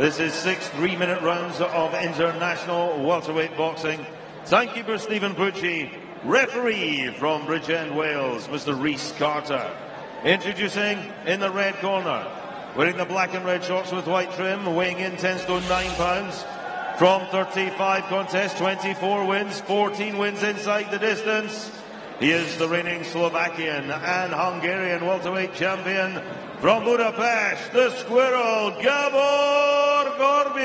This is 6 3-minute rounds of international welterweight boxing. Timekeeper Stephen Pucci, referee from Bridgend, Wales, Mr. Rhys Carter. Introducing in the red corner, wearing the black and red shorts with white trim, weighing in 10 stone 9 pounds. From 35 contests, 24 wins, 14 wins inside the distance. He is the reigning Slovakian and Hungarian welterweight champion from Budapest, the Squirrel, Gabor Gorbic.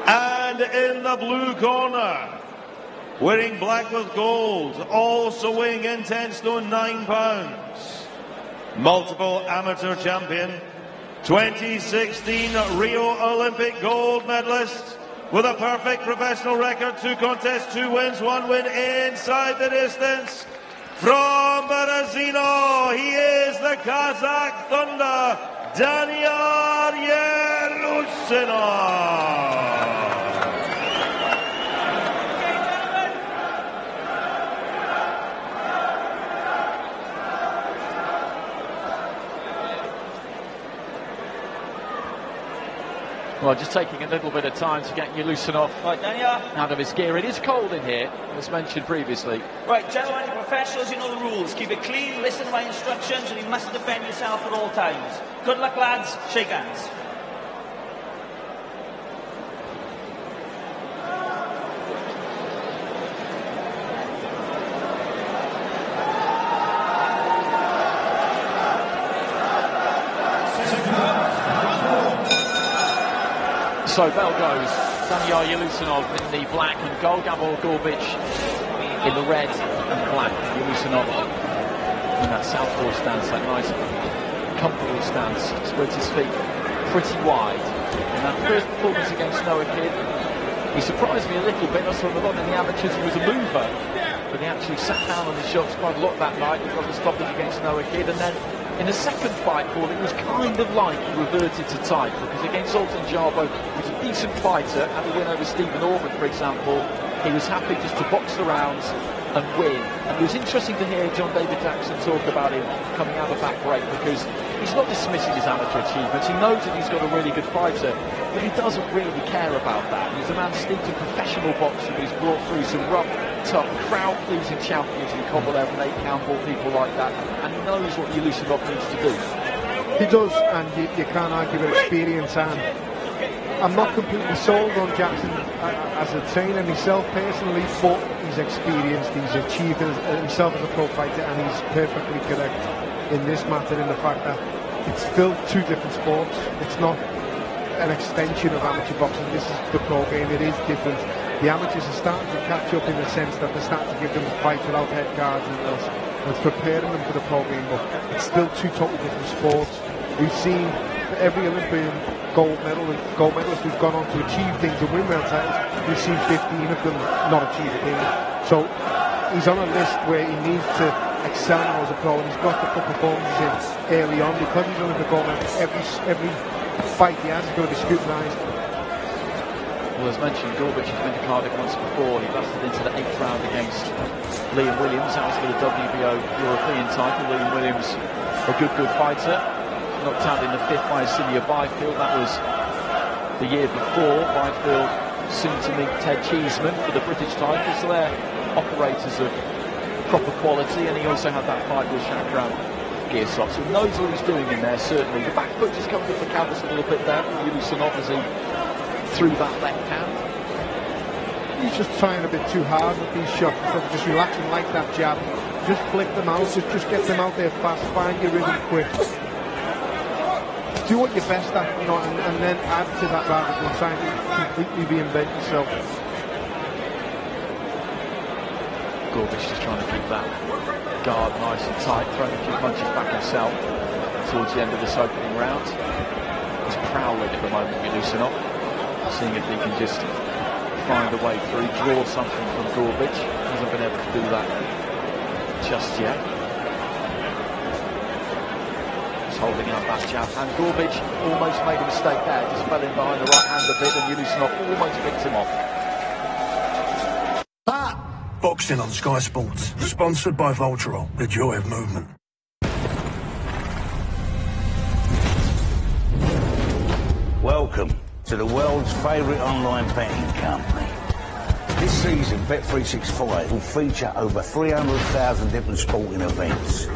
And in the blue corner, wearing black with gold, also weighing in 10 stone 9 pounds, multiple amateur champion, 2016 Rio Olympic gold medalist, with a perfect professional record, 2 contests, 2 wins, 1 win inside the distance. From Berezino, he is the Kazakh Thunder, Danияр Елеусинов. Well, just taking a little bit of time to get Елеусинов out of his gear. It is cold in here, as mentioned previously. Right, gentlemen, professionals, you know the rules. Keep it clean, listen to my instructions, and you must defend yourself at all times. Good luck, lads. Shake hands. So bell goes, Danияр Елеусинов in the black and gold, Gabor Gorbic in the red and black. Елеусинov in that southpaw stance, that nice comfortable stance, spreads his feet pretty wide. In that first performance against Noah Kidd, he surprised me a little bit. I saw him a lot in the amateurs, he was a mover, but he actually sat down on his shots quite a lot that night. He got the stoppage against Noah Kidd, and then in the second fight, Paul, it was kind of like he reverted to type, because against Zoltan Jarbo, he was a decent fighter, had a win over Stephen Orban, for example. He was happy just to box the rounds and win. And it was interesting to hear John David Jackson talk about him coming out of that break, because he's not dismissing his amateur achievements. He knows that he's got a really good fighter, but he doesn't really care about that. He's a man steeped in professional boxing, but he's brought through some rough, tough, crowd-pleasing champions in Kovalev and 8 count ball, people like that, and he knows what Елеусинов needs to do. He does, and you can't argue with experience, and I'm not completely sold on Jackson as a trainer myself personally, but he's experienced, he's achieved himself as a pro fighter, and he's perfectly correct in this matter, in the fact that it's still 2 different sports. It's not an extension of amateur boxing. This is the pro game. It is different. The amateurs are starting to catch up in the sense that they're starting to give them fights without head guards and else. It's preparing them for the pro game, but it's still 2 totally different sports. We've seen every Olympian gold medalist who's gone on to achieve things and win world titles, we've seen 15 of them not achieve a thing. So he's on a list where he needs to excel now as a pro, and he's got to put performances in early on, because he's on the gold medal. Every fight he has is going to be scrutinised. Well, as mentioned, Gorbic has been to Cardiff once before. He busted into the 8th round against Liam Williams. That was for the WBO European title. Liam Williams, a good fighter. Knocked out in the 5th by Celia Byfield. That was the year before. Byfield soon to meet Ted Cheeseman for the British title. So they're operators of proper quality. And he also had that fight with Shakram Gearsov. So he knows what he's doing in there, certainly. The back foot just comes up the canvas a little bit there. Елеусинов as he through that left hand. He's just trying a bit too hard with these shots, instead of just relaxing like that jab. Just flick them out, just get them out there fast, find your rhythm quick. Do what you're best at, you know, and then add to that rather than trying to completely reinvent yourself. Gorbic just trying to keep that guard nice and tight, throwing a few punches back himself towards the end of this opening round. He's prowling at the moment, Елеусинов, seeing if he can just find a way through, draw something from Gorbic. Hasn't been able to do that just yet. Just holding out that jab, and Gorbic almost made a mistake there, just fell in behind the right hand a bit, and Елеусинов almost picked him off. Boxing on Sky Sports, sponsored by Voltarol, the joy of movement. Welcome to the world's favourite online betting company. This season, Bet365 will feature over 300,000 different sporting events.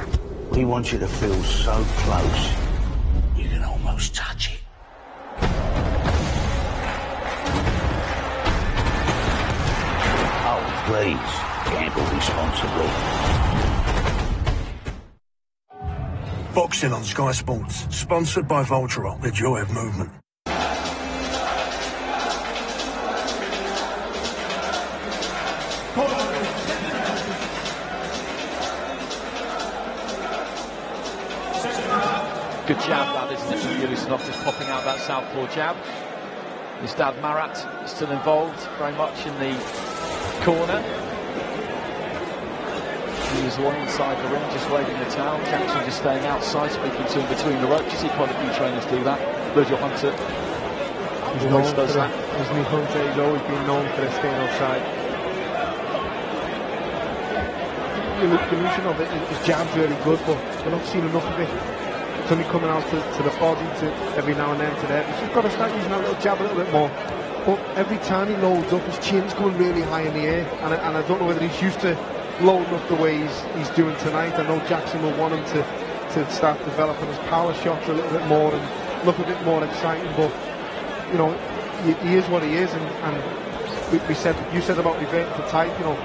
We want you to feel so close, you can almost touch it. Oh, please, gamble responsibly. Boxing on Sky Sports, sponsored by Voltarol, the joy of movement. Good jab that, isn't it, from Елеусинов, just popping out that southpaw jab. His dad Marat still involved very much in the corner. He was one inside the ring, just waving the towel. Jackson just staying outside, speaking to him between the ropes. You see quite a few trainers do that. Virgil Hunter always does that. Isn't he, Hunter? He's always been known for staying outside. Елеусинов, his jab's really good, but we're not seeing enough of it. It's only coming out to the body, to every now and then to the head. He's just got to start using that little jab a little bit more. But every time he loads up, his chin's coming really high in the air, and I don't know whether he's used to loading up the way he's doing tonight. I know Jackson will want him to start developing his power shots a little bit more and look a bit more exciting, but you know, he is what he is, and you said about reverting to type, you know,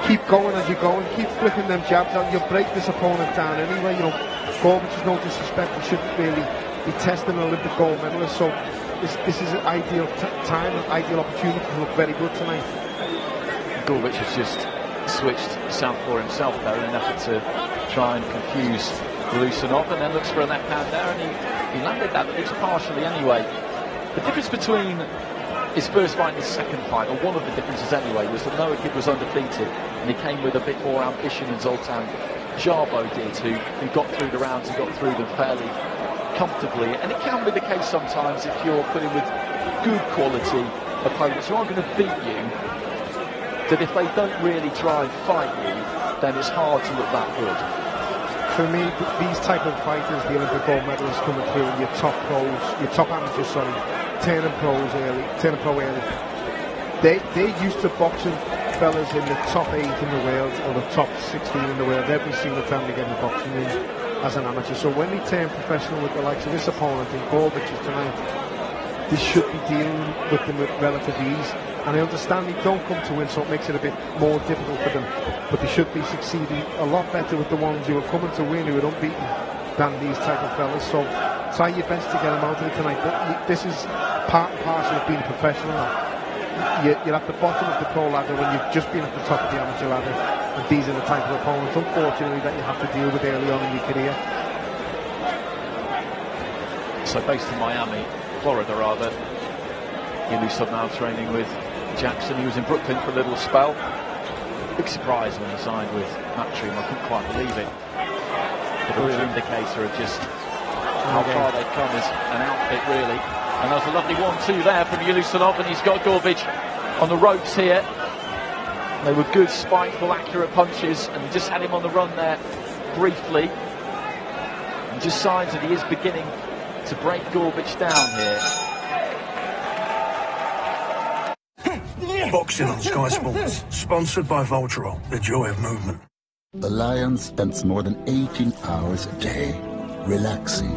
keep going as you go and keep flicking them jabs out. You'll break this opponent down anyway. You know, Gorbic is no disrespect, he shouldn't really be testing an Olympic gold medalist, so this is an ideal time, an ideal opportunity to look very good tonight. Gorbic has just switched southpaw himself there in an effort to try and confuse Елеусинов, and then looks for a left hand there, and he landed that, at least partially anyway. The difference between his first fight and his second fight, or one of the differences anyway, was that Noah Kid was undefeated, and he came with a bit more ambition than Zoltan Jarbo did, who got through the rounds and got through them fairly comfortably. And it can be the case sometimes if you're put in with good quality opponents who aren't going to beat you, that if they don't really try and fight you, then it's hard to look that good. For me, these type of fighters, the Olympic gold medalists coming through, your top pros, your top amateurs, turning pro early, they're used to boxing fellas in the top 8 in the world or the top 16 in the world every single time they get in the boxing ring as an amateur. So when they turn professional with the likes of this opponent in Gorbic tonight, they should be dealing with them with relative ease. And I understand they don't come to win, so it makes it a bit more difficult for them. But they should be succeeding a lot better with the ones who are coming to win, who are unbeaten, than these type of fellas. So try your best to get them out of it tonight. But this is part and parcel of being professional. You're at the bottom of the pro ladder when you've just been at the top of the amateur ladder. And these are the type of opponents, unfortunately, that you have to deal with early on in your career. So based in Miami, Florida rather, Елеусинов now training with Jackson. He was in Brooklyn for a little spell. Big surprise when he signed with Matchroom. I couldn't quite believe it. But a real indicator of just how far they've come as an outfit, really. And there's a lovely 1-2 there from Елеусинов, and he's got Gorbic on the ropes here. They were good, spiteful, accurate punches, and he just had him on the run there briefly. And just signs that he is beginning to break Gorbic down here. Boxing on Sky Sports, sponsored by Voltarol, the joy of movement. The lion spends more than 18 hours a day relaxing,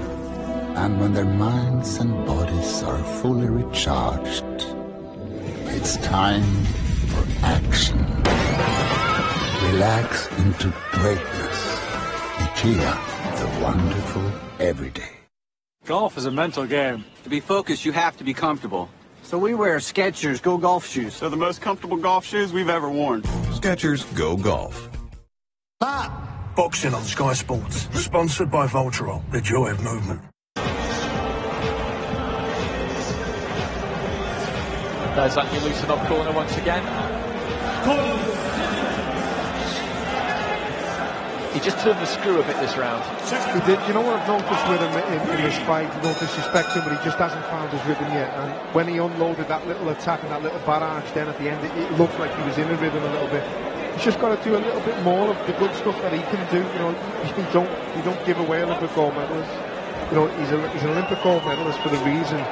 and when their minds and bodies are fully recharged, it's time for action. Relax into greatness. IKEA, the wonderful everyday. Golf is a mental game. To be focused, you have to be comfortable. So we wear Skechers Go Golf shoes. They're the most comfortable golf shoes we've ever worn. Skechers Go Golf. Boxing on Sky Sports, sponsored by Voltarol, the joy of movement. There's that Елеусинов corner once again. He just turned the screw a bit this round. He did. You know what I've noticed with him in this fight? No disrespect to him, but he just hasn't found his rhythm yet. And when he unloaded that little attack and that little barrage, then at the end, it looked like he was in the rhythm a little bit. He's just got to do a little bit more of the good stuff that he can do. You know, you don't give away a little bit gold medals. you know, he's an Olympic gold medalist for the reason.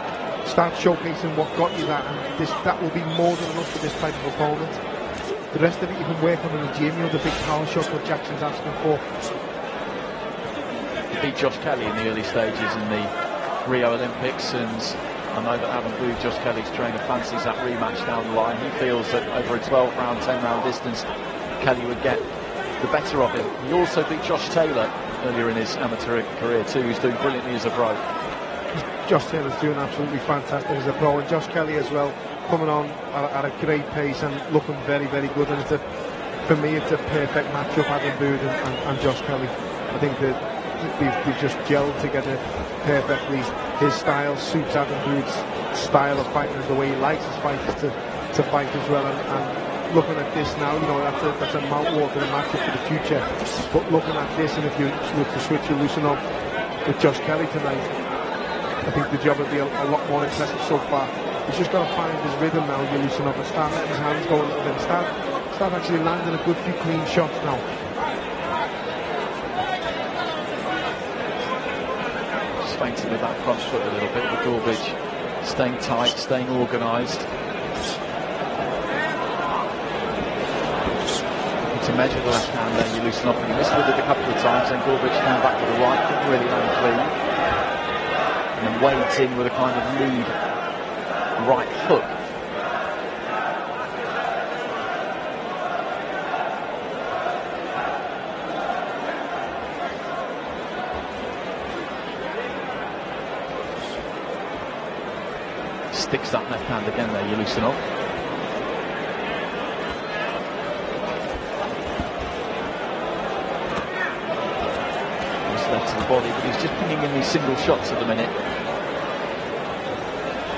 Start showcasing what got you that, and that will be more than enough for this type of opponent. The rest of it you can work on in the gym, you know, the big power shot that Jackson's asking for. He beat Josh Kelly in the early stages in the Rio Olympics, and I know that Adam Booth, Josh Kelly's trainer, fancies that rematch down the line. He feels that over a 12-round, 10-round distance, Kelly would get the better of him. He also beat Josh Taylor earlier in his amateur career too, who's doing brilliantly as a pro. Josh Taylor's doing absolutely fantastic as a pro, and Josh Kelly as well, coming on at a great pace and looking very, very good. And for me, it's a perfect matchup, Adam Booth and Josh Kelly. I think that they've just gelled together perfectly. His style suits Adam Booth's style of fighting, the way he likes his fighters to fight as well. And looking at this now, you know, that's a mouth-watering matchup for the future. But looking at this, and if you look to switch Eleusinov with Josh Kelly tonight, I think the job will be a lot more impressive so far. He's just got to find his rhythm now, Eleusinov, and start letting his hands go a little bit. Start actually landing a good few clean shots now. Just feinting with that front foot a little bit with Gorbic. Staying tight, staying organised. To measure the left hand then Eleusinov, and he missed with it a couple of times, then Gorbic came back with the right, didn't really land clean. And then wades in with a kind of lead right hook. Sticks that left hand again there, Eleusinov. He's left to the body, but he's just pinging in these single shots at the minute.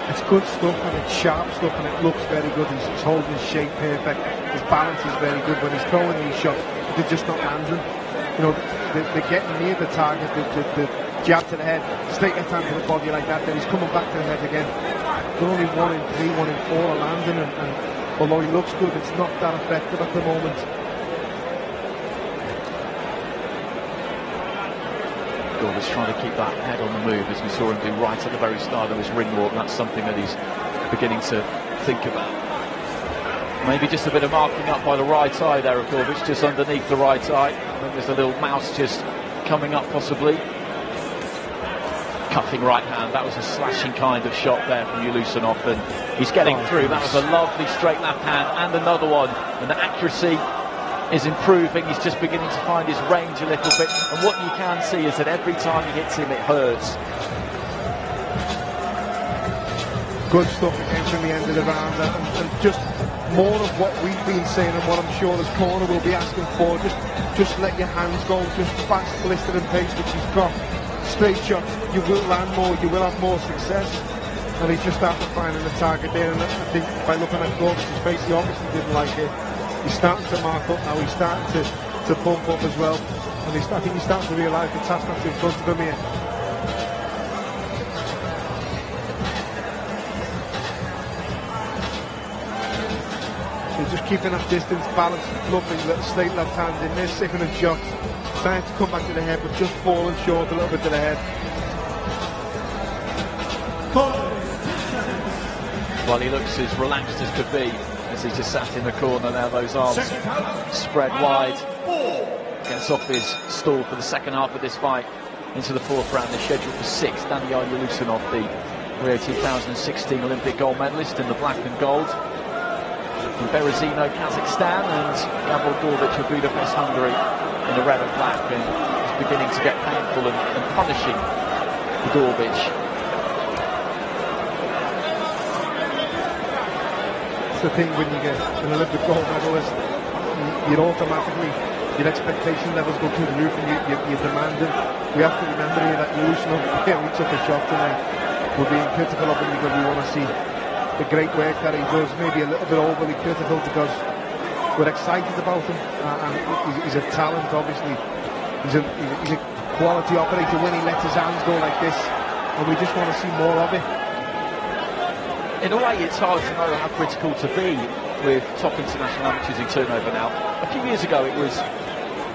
It's good stuff, and it's sharp stuff, and it looks very good. He's holding his shape perfect. His balance is very good when he's throwing these shots. They're just not landing. You know, they're getting near the target. The jab to the head, straight left hand to the body like that. Then he's coming back to the head again. They're only 1 in 3, 1 in 4 are landing, and although he looks good, it's not that effective at the moment. Gorbic trying to keep that head on the move, as we saw him do right at the very start of his ring walk. That's something that he's beginning to think about. Maybe just a bit of marking up by the right eye there of Gorbic, just underneath the right eye. I think there's a little mouse just coming up possibly. Cuffing right hand, that was a slashing kind of shot there from Eleusinov, and he's getting through. That was a lovely straight left hand, and another one, and the accuracy is improving. He's just beginning to find his range a little bit, and what you can see is that every time he hits him it hurts. Good stuff again from the end of the round, and just more of what we've been saying, and what I'm sure this corner will be asking for. Just let your hands go, just fast, blistering pace, which he's got. Straight shots, you will land more, you will have more success. And he's just after finding the target there, and I think by looking at Gorbic's face, he obviously didn't like it. He's starting to mark up now, he's starting to pump up as well, and I think he's starting to realise the task that's in front of him here. So just keeping that distance, balance, lovely little straight left hand in there, sickening shots, trying to come back to the head, but just falling short a little bit to the head. Well, he looks as relaxed as could be as he just sat in the corner now, those arms spread wide. Gets off his stall for the second half of this fight into the 4th round. They're scheduled for 6. Danияр Елеусинов, the Rio 2016 Olympic gold medalist in the black and gold. From Berezino, Kazakhstan, and Gabor Gorbich of Budapest, Hungary in the red and black. And it's beginning to get painful and punishing for Gorbic. The thing when you get an Olympic gold medalist, you're automatically, your expectation levels go through the roof, and you're demanding. We have to remember here that Eleusinov, we took a shot tonight. We're being critical of him because we want to see the great work that he does, maybe a little bit overly critical because we're excited about him, and he's a talent, obviously. He's a quality operator when he lets his hands go like this, and we just want to see more of it. In a way, it's hard to know how critical to be with top international amateurs in turnover now. A few years ago, it was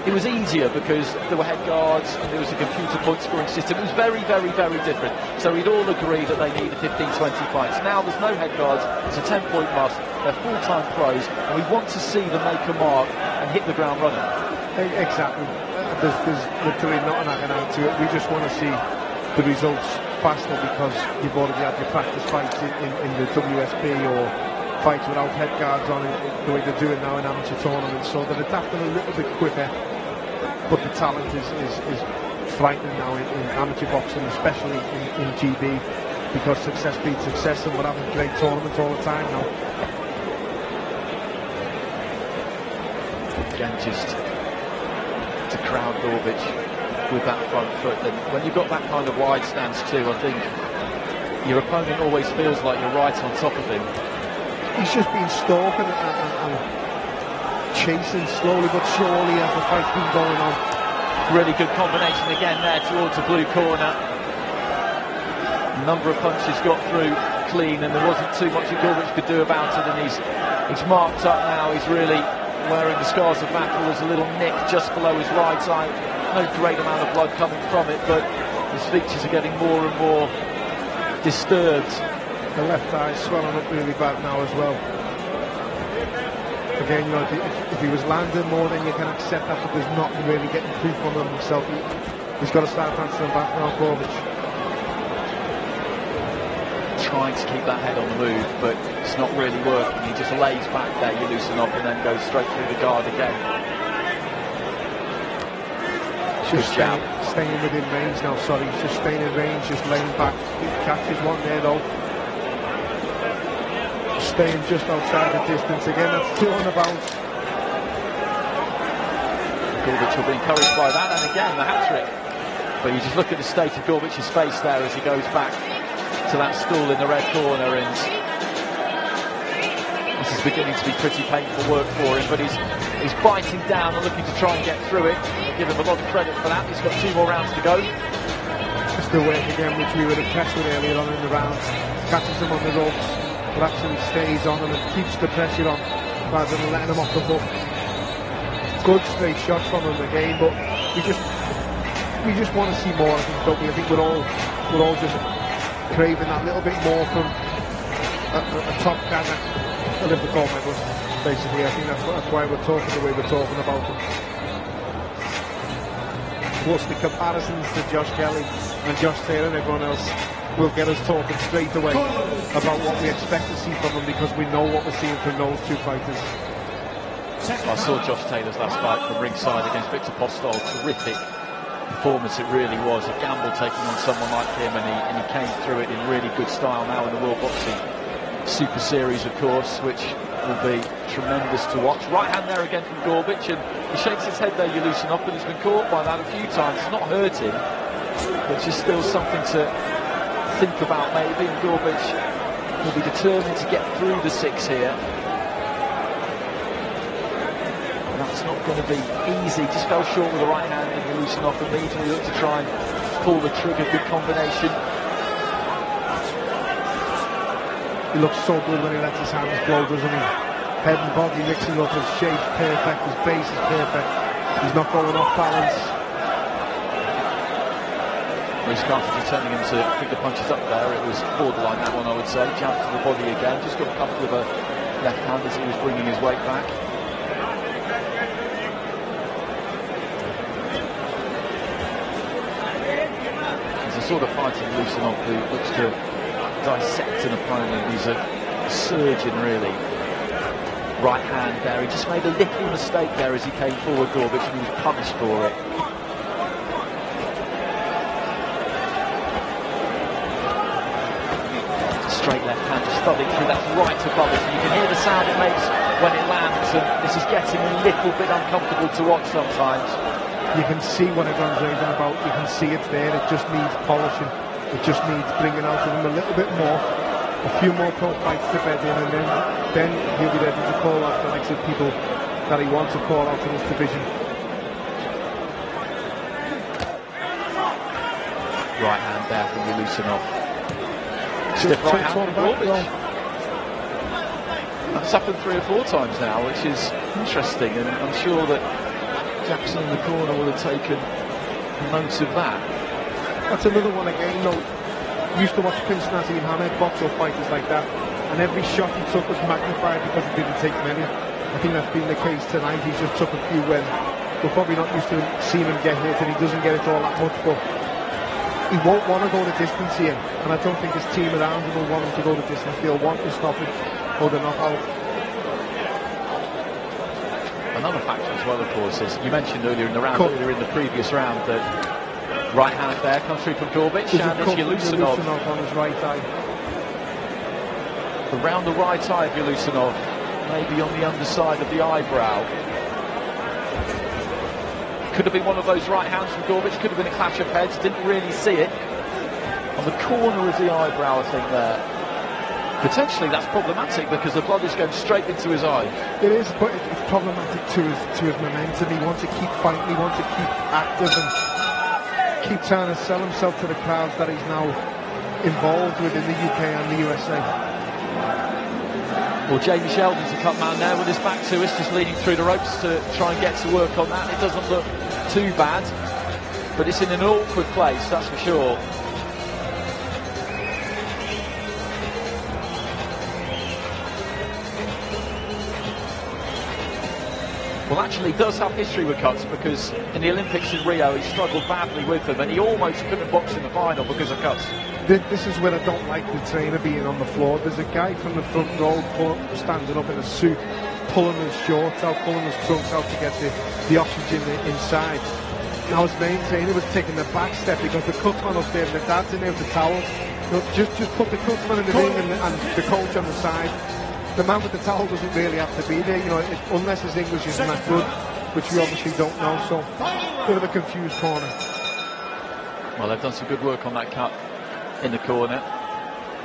it was easier because there were head guards and there was a computer point scoring system. It was very, very, very different. So we'd all agree that they needed 15-20 fights. Now there's no head guards, it's a 10-point must, they're full-time pros, and we want to see them make a mark and hit the ground running. Exactly. There's literally nothing I can add to it. We just want to see the results faster because you've already had your practice fights in the WSB or fights without head guards on it, the way they're doing now in amateur tournaments. So they're adapting a little bit quicker, but the talent is frightening now in amateur boxing, especially in GB, because success beats success, and we're having great tournaments all the time now. Again, just to crowd Gorbic with that front foot. And when you've got that kind of wide stance too, I think your opponent always feels like you're right on top of him. He's just been stalking and chasing slowly but surely as the fight's been going on. Really good combination again there towards the blue corner. A number of punches got through clean, and there wasn't too much that Gorbic could do about it. And he's marked up now. He's really wearing the scars of battle. There's a little nick just below his right eye. No great amount of blood coming from it, but his features are getting more and more disturbed. The left eye swelling up really bad now as well. Again, you know, if he was landing more, then you can accept that, but there's not really getting through from him himself. He's got to start answering back now, Gorbic. Trying to keep that head on the move, but it's not really working. He just lays back there, Eleusinov, and then goes straight through the guard again. Just staying within range now, sorry. He's just staying in range, just laying back. He catches one there though. Staying just outside the distance again. That's two on the bounce. Gorbic will be encouraged by that, and again the hat-trick. But you just look at the state of Gorbic's face there as he goes back to that stool in the red corner, and this is beginning to be pretty painful work for him, but he's biting down and looking to try and get through it. I give him a lot of credit for that. He's got 2 more rounds to go. Just the work again, which we were impressed with earlier on in the round. Catches him on the ropes, but actually stays on him and keeps the pressure on rather than letting him off the hook. Good straight shots from him again, but we just want to see more. I think, don't we? I think we're all just craving that little bit more from a top cadder, Olympic gold medalist. Basically, I think that's why we're talking the way we're talking about him. Plus the comparisons to Josh Kelly and Josh Taylor and everyone else will get us talking straight away about what we expect to see from them, because we know what we're seeing from those two fighters. I saw Josh Taylor's last fight from ringside against Victor Postol. Terrific performance it really was. A gamble taking on someone like him, and he came through it in really good style now in the World Boxing Super Series, of course, which will be tremendous to watch. Right hand there again from Gorbic, and he shakes his head there, Eleusinov, but he's been caught by that a few times. It's not hurt him, but just still something to think about maybe, and Gorbic will be determined to get through the 6 here. And that's not going to be easy. Just fell short with the right hand, and Eleusinov immediately looked to try and pull the trigger. Good combination. He looks so good when he lets his hands flow, doesn't he? Head and body mixing up, his shape's perfect, his base is perfect. He's not going off balance. He's confidently turning him to pick the punches up there. It was borderline, that one, I would say. Jumped to the body again, just got a couple of a left hand as he was bringing his weight back. He's a sort of fighting Eleusinov who looks to dissect an opponent. He's a surgeon, really. Right hand there. He just made a little mistake there as he came forward, Gorbic, and he was punished for it. Straight left hand, just thudding through. That's right above us. And you can hear the sound it makes when it lands, and this is getting a little bit uncomfortable to watch sometimes. You can see what everyone's raving about. You can see it's there. It just needs polishing. It just needs bringing out of him a little bit more, a few more pro fights to bed in, and then he'll be ready to call out the likes of people that he wants to call out in this division. Right hand there from Eleusinov. Stiff right hand from Gorbic. That's happened 3 or 4 times now, which is interesting, and I'm sure that Jackson in the corner will have taken note of that. That's another one again, though. Used to watch Prince Nazim Hamed box or fighters like that, and every shot he took was magnified because he didn't take many. I think that's been the case tonight. He just took a few when we're probably not used to seeing him get hit, and he doesn't get it all that much, but he won't want to go the distance here, and I don't think his team around him will want him to go the distance. They'll want to stop it or the knockout. Another factor as well, of course, is you mentioned earlier in the round, earlier in the previous round, that right hand there comes through from Gorbic, and it's Yelusinov on his right eye. Around the right eye of Yelusinov, maybe on the underside of the eyebrow. Could have been one of those right hands from Gorbic, could have been a clash of heads, didn't really see it. On the corner of the eyebrow, I think there. Potentially that's problematic because the blood is going straight into his eye. It is, but it's problematic to his momentum. He wants to keep fighting, he wants to keep active and keep trying to sell himself to the crowds that he's now involved with in the UK and the USA. Well, Jamie Sheldon's the cut man there with his back to us, just leading through the ropes to try and get to work on that. It doesn't look too bad, but it's in an awkward place, that's for sure. Well, actually, he does have history with cuts because in the Olympics in Rio, he struggled badly with them and he almost couldn't box in the final because of cuts. This is where I don't like the trainer being on the floor. There's a guy from the front row standing up in a suit, pulling his shorts out, pulling his trunks out to get the oxygen inside. Now his main trainer was taking the back step because the cutsman upstairs and the dad's in there with the towels. Just put the cutsman in the ring and the coach on the side. The man with the towel doesn't really have to be there, you know, unless his English isn't that good, which we obviously don't know, so bit of a confused corner. Well, they've done some good work on that cut in the corner.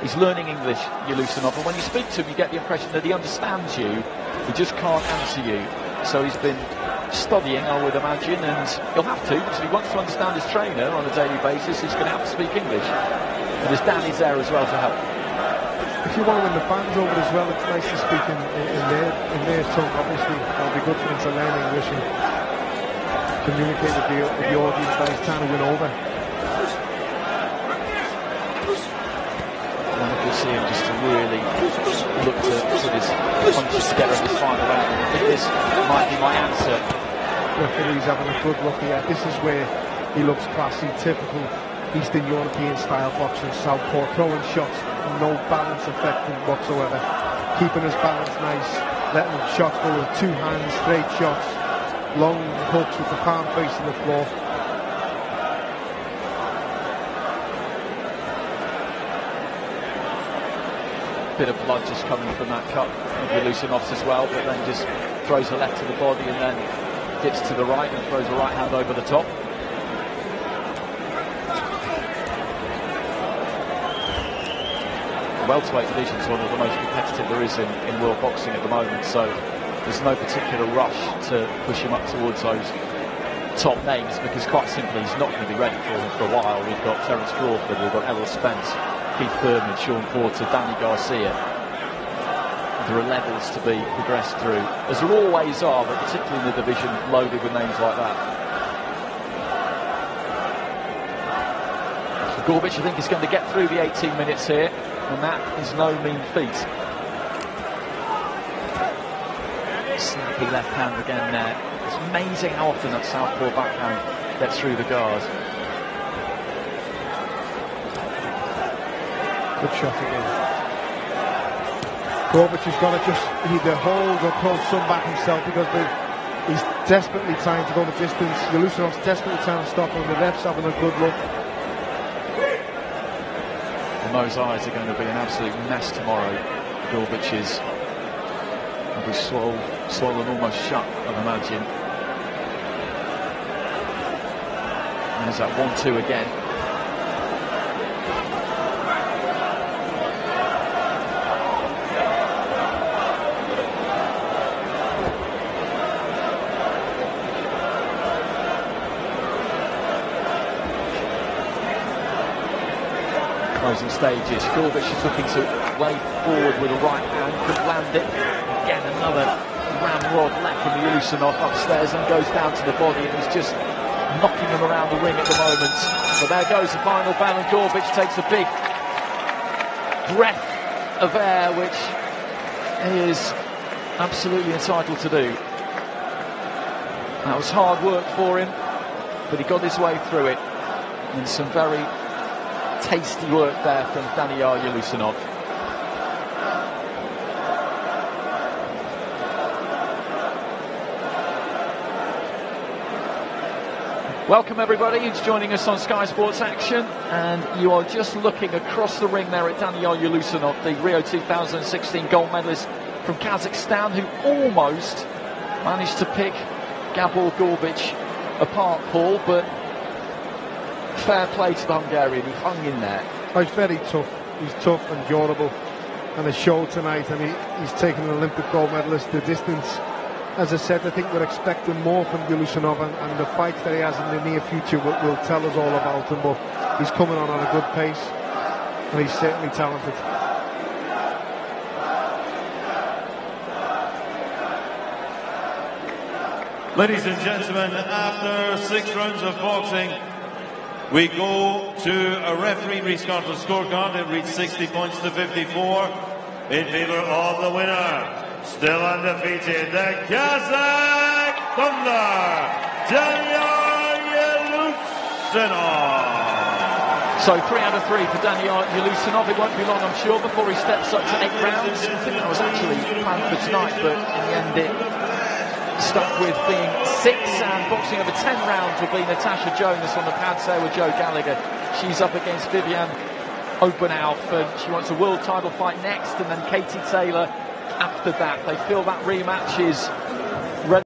He's learning English, Yelusinov, and when you speak to him you get the impression that he understands you, he just can't answer you. So he's been studying, I would imagine, and he'll have to, because if he wants to understand his trainer on a daily basis, he's going to have to speak English. And his dad is there as well to help. If you want to win the fans over as well, it's nice to speak in their tongue, obviously. It'll be good for him to learn English and communicate with the audience that he's trying to win over. And if you see him just to really look to put his punches together in this final round, I think this might be my answer. Referee's having a good look here. This is where he looks classy, typical Eastern European style boxing, southpaw, throwing shots, no balance effect whatsoever, keeping his balance nice, letting the shots go with two hands, straight shots, long hooks with the palm facing the floor. Bit of blood just coming from that cut of Yelusinov's as well, but then just throws a left to the body and then dips to the right and throws a right hand over the top. Welterweight division is one of the most competitive there is in world boxing at the moment, so there's no particular rush to push him up towards those top names because quite simply he's not going to be ready for them for a while. We've got Terence Crawford, we've got Errol Spence, Keith Thurman, Sean Porter, Danny Garcia. There are levels to be progressed through, as there always are, but particularly in the division loaded with names like that. So Gorbic, I think, is going to get through the 18 minutes here. And that is no mean feat. Snappy left hand again there. It's amazing how often that southpaw backhand gets through the guard. Good shot again. Gorbic has got to just either hold or pull some back himself because he's desperately trying to go the distance. Yelusinov's desperately trying to stop him. The ref's having a good look. Those eyes are going to be an absolute mess tomorrow. Gorbic's will be swollen almost shut, I'd imagine. And there's that 1-2 again. Closing stages. Gorbic is looking to wave forward with a right hand, could land it. Again, another ramrod left from Елеусинов upstairs and goes down to the body, and he's just knocking him around the ring at the moment. So there goes the final bell, and Gorbic takes a big breath of air, which he is absolutely entitled to do. That was hard work for him, but he got his way through it, and some very tasty work there from Danияр Елеусинов. Welcome everybody who's joining us on Sky Sports Action, and you are just looking across the ring there at Danияр Елеусинов, the Rio 2016 gold medalist from Kazakhstan, who almost managed to pick Gabor Gorbic apart, Paul, but fair play to the Hungarian, he hung in there. Oh, he's very tough, he's tough and durable, and a show tonight, and he's taken an Olympic gold medalist the distance. As I said, I think we're expecting more from Елеусинов, and the fights that he has in the near future will tell us all about him, but he's coming on a good pace, and he's certainly talented. Ladies and gentlemen, after 6 rounds of boxing, we go to a referee restart the scorecard. It reached 60 points to 54 in favour of the winner. Still undefeated, the Kazakh Thunder, Danияр Елеусинов. So 3 out of 3 for Danияр Елеусинov. It won't be long, I'm sure, before he steps up to 8 rounds. I think that was actually planned for tonight, but in the end it stuck with being 6, and boxing over 10 rounds will be Natasha Jonas on the pads there with Joe Gallagher. She's up against Viviane Obernauf, and she wants a world title fight next, and then Katie Taylor after that. They feel that rematch is ready.